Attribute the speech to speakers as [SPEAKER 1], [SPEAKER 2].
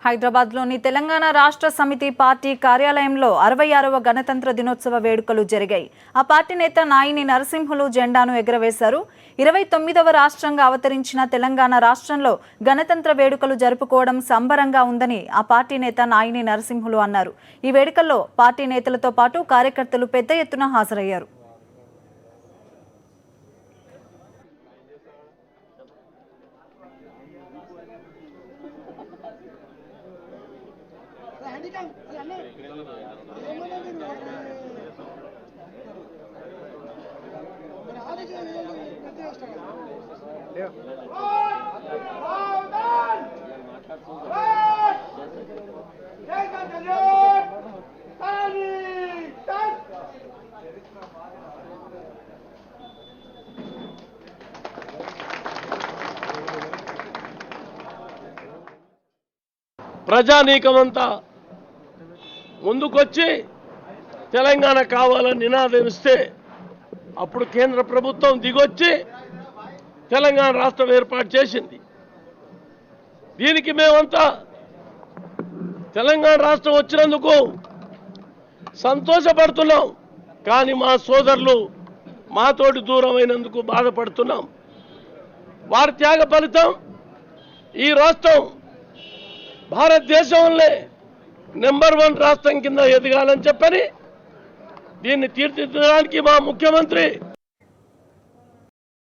[SPEAKER 1] హైదరాబాద్లోని తెలంగాణ రాష్ట్ర సమితి పార్టీ కార్యాలయంలో 66వ గణతంత్ర దినోత్సవ వేడుకలు జరిగాయి. ఆ పార్టీ నేత నాయిని నరసింహులు జెండాను ఎగురవేశారు. 29వ రాష్ట్రంగా అవతరించిన తెలంగాణ రాష్ట్రంలో గణతంత్ర వేడుకలు జరుపుకోవడం సంబరంగా ఉందని ఆ పార్టీ నేత నాయిని నరసింహులు అన్నారు. ఈ వేడుకల్లో పార్టీ నేతలతో పాటు కార్యకర్తలు పెద్ద ఎత్తున హాజరయ్యారు.
[SPEAKER 2] ప్రజానీకమంతా ముందుకొచ్చి తెలంగాణ కావాలని నినాదం ఇస్తే అప్పుడు కేంద్ర ప్రభుత్వం దిగొచ్చి తెలంగాణ రాష్ట్రం ఏర్పాటు చేసింది. దీనికి మేమంతా తెలంగాణ రాష్ట్రం వచ్చినందుకు సంతోషపడుతున్నాం. కానీ మా సోదరులు మాతోటి దూరమైనందుకు బాధపడుతున్నాం. వారి త్యాగ ఫలితం ఈ రాష్ట్రం భారతదేశంలో నెంబర్ 1 రాష్ట్రం కింద ఎదగాలని చెప్పని దీన్ని తీర్చిదిద్దడానికి మా ముఖ్యమంత్రి